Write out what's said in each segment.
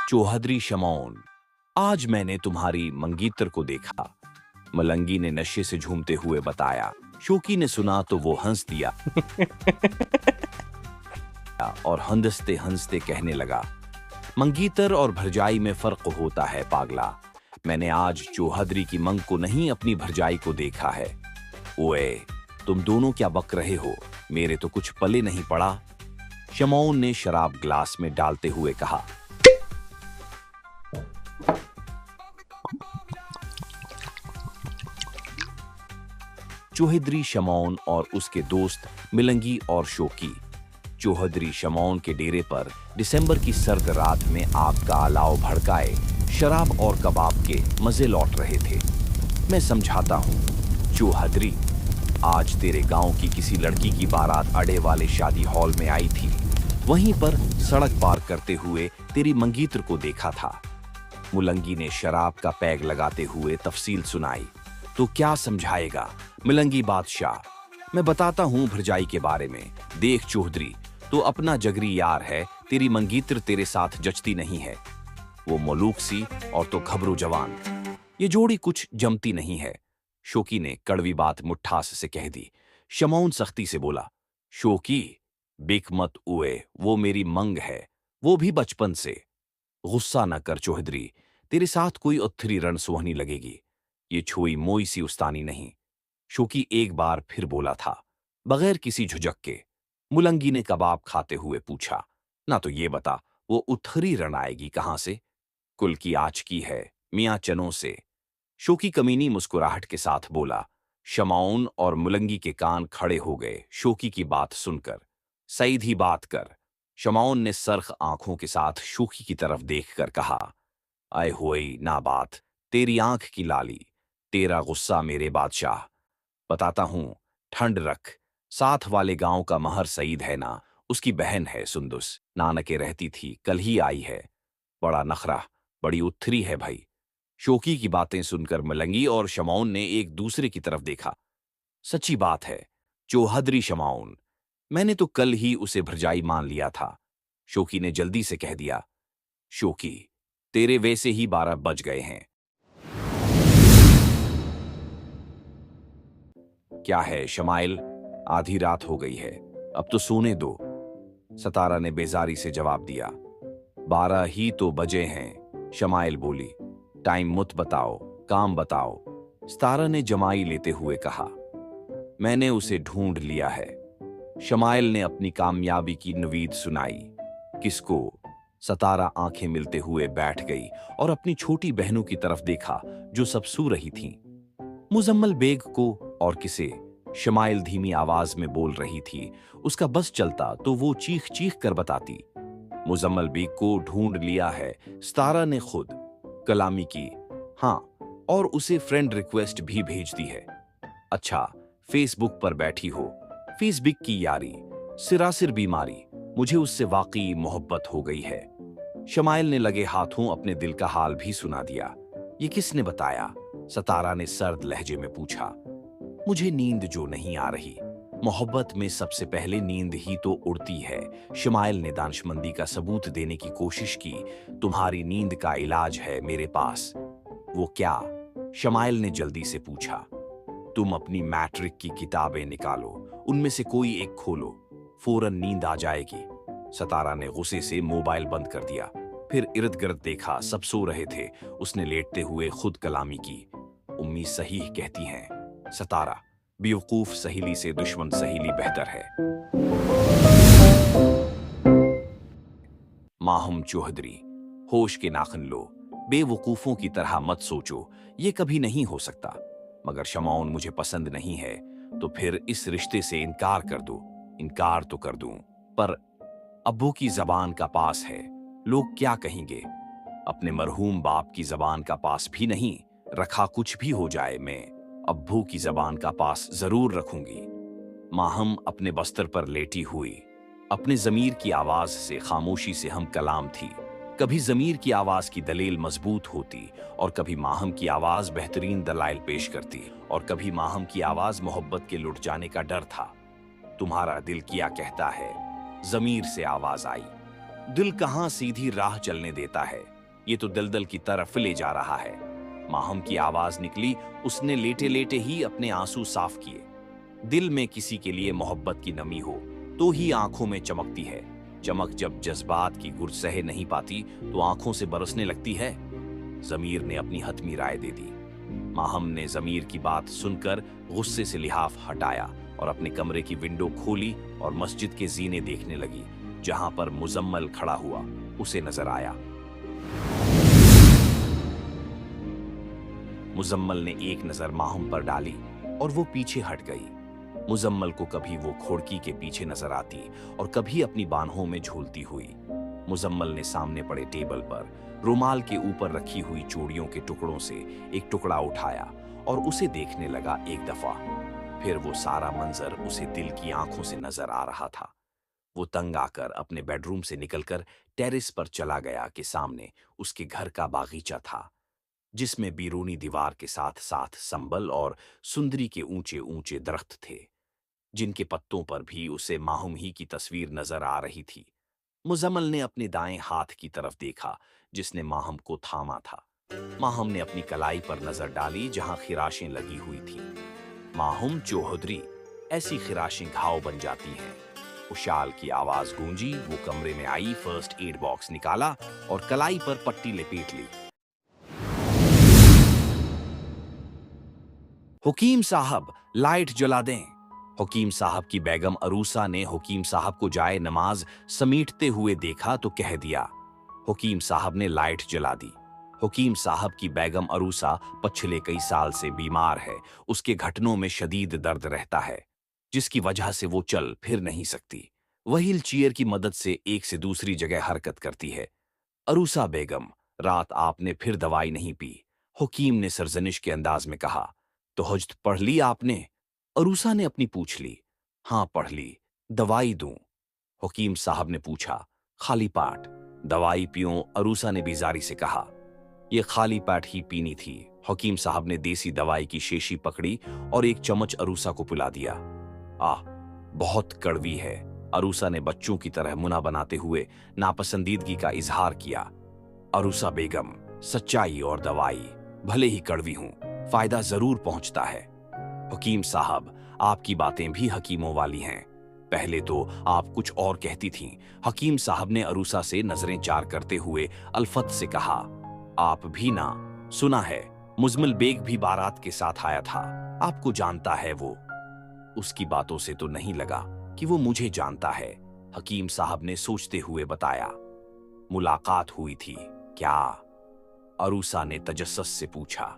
चौहद्री शमौन, आज मैंने तुम्हारी मंगीतर को देखा। मलंगी ने नशे से झूमते हुए बताया। शोकी ने सुना तो वो हंस दिया और हंसते हंसते कहने लगा, मंगीतर और भरजाई में फर्क होता है पागला। मैंने आज चौहद्री की मंग को नहीं, अपनी भरजाई को देखा है। ओए, तुम दोनों क्या बक रहे हो? मेरे तो कुछ पले नहीं पड़ा। शमौन ने शराब ग्लास में डालते हुए कहा। चौहद्री शमौन और उसके दोस्त मिलंगी और शोकी। चौहद्री शमौन के डेरे पर दिसंबर की सर्द रात में आग का अलाव भड़काए शराब और कबाब के मजे लौट रहे थे। मैं समझाता हूँ, चौहद्री, आज तेरे गांव की किसी लड़की की बारात अड़े वाले शादी हॉल में आई थी। वहीं पर सड़क पार करते हुए तेरी मंगीतर को देखा था। मुलंगी ने शराब का पैग लगाते हुए तफसील सुनाई। तो क्या समझाएगा मिलंगी बादशाह? मैं बताता हूँ भरजाई के बारे में। देख चौहद्री, तो अपना जगरी यार है, तेरी मंगीतर तेरे साथ जचती नहीं है। वो मलूक सी और तो खबरो जवान। ये जोड़ी कुछ जमती नहीं है। शोकी ने कड़वी बात मुट्ठास से कह दी। शमौन सख्ती से बोला, शोकी, बिक मत उए, वो मेरी मंग है, वो भी बचपन से। गुस्सा न कर चौहद्री, तेरे साथ कोई उथरी रण सुहानी लगेगी। ये छुई मोई सी उस्तानी नहीं। शोकी एक बार फिर बोला था, बगैर किसी झुझक के। मुलंगी ने कबाब खाते हुए पूछा, ना तो ये बता, वो उथरी रण आएगी कहां से? कुल की आच की है, मियां चनों से। शोकी कमीनी मुस्कुराहट के साथ बोला। शमौन और मुलंगी के कान खड़े हो गए शोकी की बात सुनकर। सीधी बात कर। शमौन ने सरख आंखों के साथ शोकी की तरफ देखकर कहा, आए होई ना बात, तेरी आंख की लाली, तेरा गुस्सा मेरे बादशाह। बताता हूं, ठंड रख। साथ वाले गांव का महर सईद है ना, उसकी बहन है सुंदुस, नानके रहती थी, कल ही आई है। बड़ा नखरा, बड़ी उथरी है भाई। शोकी की बातें सुनकर मिलंगी और शमौन ने एक दूसरे की तरफ देखा। सच्ची बात है चौहद्री शमौन, मैंने तो कल ही उसे भरजाई मान लिया था। शोकी ने जल्दी से कह दिया। शोकी, तेरे वैसे ही 12 बज गए हैं। क्या है शमाइल, आधी रात हो गई है, अब तो सोने दो। सतारा ने बेजारी से जवाब दिया। 12 ही तो बजे हैं, शमाइल बोली। टाइम मुत बताओ, काम बताओ। सतारा ने जमाई लेते हुए कहा। मैंने उसे ढूंढ लिया है। शमाइल ने अपनी कामयाबी की नवीद सुनाई। किसको? सतारा आंखें मिलते हुए बैठ गई और अपनी छोटी बहनों की तरफ देखा जो सब सो रही थीं। मुजम्मल बेग को और किसे? शमाइल धीमी आवाज में बोल रही थी। उसका बस चलता तो वो चीख चीख कर बताती। मुजम्मल बेग को ढूंढ लिया है, सतारा ने खुद। कलामी की, हाँ, और उसे फ्रेंड रिक्वेस्ट भी भेज दी है। अच्छा, फेसबुक पर बैठी हो। फेसबुक की यारी, सिरासिर बीमारी, मुझे उससे वाकई मोहब्बत हो गई है। शमाइल ने लगे हाथों अपने दिल का हाल भी सुना दिया। ये किसने बताया? सतारा ने सर्द लहजे में पूछा। मुझे नींद जो नहीं आ रही। मोहब्बत में सबसे पहले नींद ही तो उड़ती है। शमाइल ने दानिशमंदी का सबूत देने की कोशिश की। तुम्हारी नींद का इलाज है मेरे पास। वो क्या? शमाइल ने जल्दी से पूछा। तुम अपनी मैट्रिक की किताबें निकालो, उनमें से कोई एक खोलो, फौरन नींद आ जाएगी। सतारा ने गुस्से से मोबाइल बंद कर दिया। फिर इर्द गिर्द देखा, सब सो रहे थे। उसने लेटते हुए खुद कलामी की। उम्मी सही कहती हैं सतारा, बेवकूफ सहेली से दुश्मन सहेली बेहतर है। माहम चौहद्री, होश के नाखन लो, बेवकूफों की तरह मत सोचो, ये कभी नहीं हो सकता। मगर शमौन मुझे पसंद नहीं है, तो फिर इस रिश्ते से इनकार कर दो। इनकार तो कर दूं, पर अब्बू की जबान का पास है, लोग क्या कहेंगे? अपने मरहूम बाप की जबान का पास भी नहीं रखा। कुछ भी हो जाए, मैं अब्बू की जबान का पास जरूर रखूंगी। माहम अपने बस्तर पर लेटी हुई, अपने जमीर की आवाज से खामोशी से हम कलाम थी। कभी जमीर की आवाज की दलील मजबूत होती और कभी माहम की आवाज बेहतरीन दलाइल पेश करती, और कभी माहम की आवाज मोहब्बत के लुट जाने का डर था। तुम्हारा दिल क्या कहता है? जमीर से आवाज आई। दिल कहां सीधी राह चलने देता है। ये तो दलदल की तरफ ले जा रहा है। माहम की आवाज निकली। उसने लेटे लेटे ही अपने आंसू साफ किए। दिल में किसी के लिए मोहब्बत की नमी हो तो ही आंखों में चमकती है। चमक जब जज्बात की गुर्ज सहे नहीं पाती तो आंखों से बरसने लगती है। जमीर ने अपनी हतमी राय दे दी। माहम ने जमीर की बात सुनकर गुस्से से लिहाफ हटाया और अपने कमरे की विंडो खोली और मस्जिद के जीने देखने लगी। जहां पर मुजम्मल खड़ा हुआ उसे नजर आया। मुजम्मल ने एक नजर माहम पर डाली और वो पीछे हट गई। मुजम्मल को कभी वो खोड़की के पीछे नजर आती और कभी अपनी बाहों में झूलती हुई। मुजम्मल ने सामने पड़े टेबल पर रुमाल के ऊपर रखी हुई चूड़ियों के टुकड़ों से एक टुकड़ा उठाया और उसे देखने लगा एक दफा। फिर वो सारा मंजर उसे दिल की आंखों से नजर आ रहा था। वो तंग आकर अपने बेडरूम से निकलकर टेरेस पर चला गया कि सामने उसके घर का बागीचा था, जिसमें बीरूनी दीवार के साथ साथ संबल और सुंदरी के ऊंचे ऊंचे दरख्त थे, जिनके पत्तों पर भी उसे माहूम ही की तस्वीर नजर आ रही थी। मुजम्मल ने अपने दाएं हाथ की तरफ देखा जिसने माहम को थामा था। माहम ने अपनी कलाई पर नजर डाली जहां खिराशें लगी हुई थी। माहूम चौधरी, ऐसी खिराशें घाव बन जाती हैं। उशाल की आवाज गूंजी। वो कमरे में आई, फर्स्ट एड बॉक्स निकाला और कलाई पर पट्टी लपेट ली। हुकीम साहब, लाइट जला दें। हुकीम साहब की बेगम अरूसा ने हुकीम साहब को जाए नमाज समीटते हुए देखा तो कह दिया। हुकीम साहब ने लाइट जला दी। हुकीम साहब की बेगम अरूसा पिछले कई साल से बीमार है। उसके घुटनों में शदीद दर्द रहता है, जिसकी वजह से वो चल फिर नहीं सकती। व्हील चेयर की मदद से एक से दूसरी जगह हरकत करती है। अरूसा बेगम, रात आपने फिर दवाई नहीं पी। हुकीम ने सरजनिश के अंदाज में कहा। तो हज पढ़ ली आपने? अरूसा ने अपनी पूछ ली। हाँ पढ़ ली। दवाई दूं? हुकीम साहब ने पूछा। खाली पाट दवाई पियो? अरूसा ने बेजारी से कहा। यह खाली पाट ही पीनी थी। हुकीम साहब ने देसी दवाई की शीशी पकड़ी और एक चम्मच अरूसा को पिला दिया। आह, बहुत कड़वी है। अरूसा ने बच्चों की तरह मुना बनाते हुए नापसंदीदगी का इजहार किया। अरूसा बेगम, सच्चाई और दवाई भले ही कड़वी हूं, फायदा जरूर पहुंचता है। हुकीम साहब, आपकी बातें भी हकीमों वाली हैं। पहले तो आप कुछ और कहती थीं। हकीम साहब ने अरूसा से नजरें चार करते हुए अल्फत से कहा। आप भी ना? सुना है मुजम्मल बेग भी बारात के साथ आया था। आपको जानता है वो? उसकी बातों से तो नहीं लगा कि वो मुझे जानता है, हकीम साहब ने सोचते हुए बताया। मुलाकात हुई थी क्या? अरूसा ने तजस्सुस से पूछा।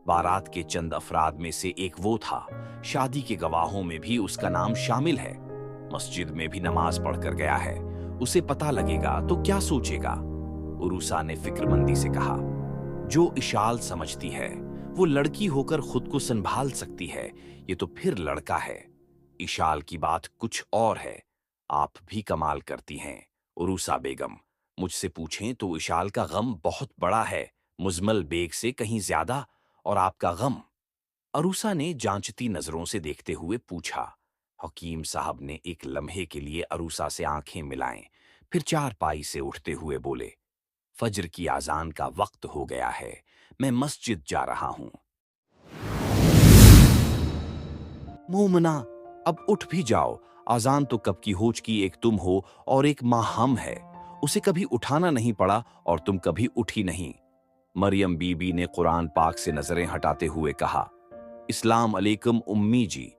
बारात के चंद अफराद में से एक वो था। शादी के गवाहों में भी उसका नाम शामिल है। मस्जिद में भी नमाज पढ़कर गया है। उसे पता लगेगा तो क्या सोचेगा? अरूसा ने फिक्रमंदी से कहा। जो इशाल समझती है वो लड़की होकर खुद को संभाल सकती है, ये तो फिर लड़का है। इशाल की बात कुछ और है। आप भी कमाल करती हैं अरूसा बेगम। मुझसे पूछें तो इशाल का गम बहुत बड़ा है, मुजम्मल बेग से कहीं ज्यादा। और आपका गम? अरूसा ने जांचती नजरों से देखते हुए पूछा। हकीम साहब ने एक लम्हे के लिए अरूसा से आंखें मिलाएं, फिर चारपाई से उठते हुए बोले। फज्र की आजान का वक्त हो गया है, मैं मस्जिद जा रहा हूं। मोमना, अब उठ भी जाओ। आजान तो कब की हो चुकी। एक तुम हो और एक माँ हम है। उसे कभी उठाना नहीं पड़ा और तुम कभी उठी नहीं। मरियम बीबी ने कुरान पाक से नजरें हटाते हुए कहा। इस्लाम अलैकुम उम्मी जी।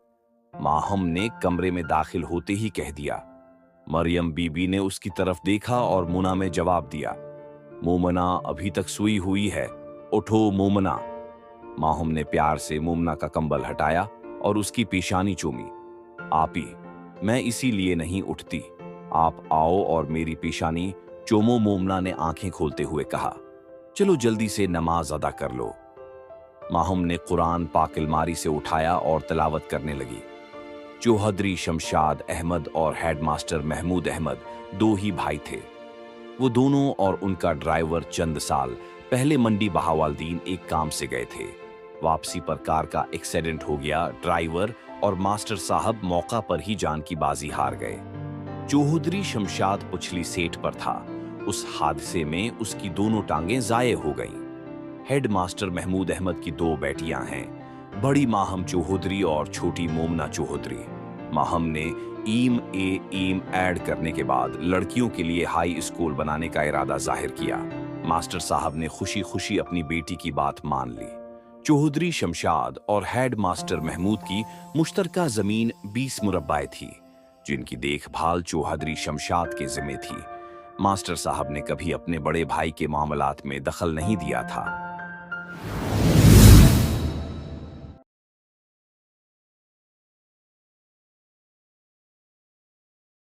माहम ने कमरे में दाखिल होते ही कह दिया। मरियम बीबी ने उसकी तरफ देखा और मुना में जवाब दिया। मोमना अभी तक सोई हुई है, उठो मोमना। माहम ने प्यार से मोमना का कंबल हटाया और उसकी पेशानी चूमी। आपी, मैं इसीलिए नहीं उठती। आप आओ और मेरी पेशानी चूमो। मोमना ने आंखें खोलते हुए कहा। चलो जल्दी से नमाज अदा कर लो। माहम ने कुरान पाक अलमारी से उठाया और तिलावत करने लगी। चौधरी शमशाद अहमद और हेडमास्टर महमूद अहमद दो ही भाई थे। वो दोनों और उनका ड्राइवर चंद साल पहले मंडी बहावलदीन एक काम से गए थे। वापसी पर कार का एक्सीडेंट हो गया। ड्राइवर और मास्टर साहब मौका पर ही जान की बाजी हार गए। चौधरी शमशाद पुछली सेठ पर था। उस हादसे में उसकी दोनों टांगें ज़ाये हो गईं। हेडमास्टर महमूद अहमद की दो बेटियां हैं, बड़ी माहम चौधरी और छोटी मोमना चौधरी। माहम ने ईम ऐड करने के बाद लड़कियों के लिए हाई स्कूल बनाने का इरादा जाहिर किया। मास्टर साहब ने खुशी खुशी अपनी बेटी की बात मान ली। चौधरी शमशाद और हेडमास्टर महमूद की मुश्तरका जमीन 20 मुरब्बाए थी, जिनकी देखभाल चौधरी शमशाद के जिम्मे थी। मास्टर साहब ने कभी अपने बड़े भाई के मामलात में दखल नहीं दिया था।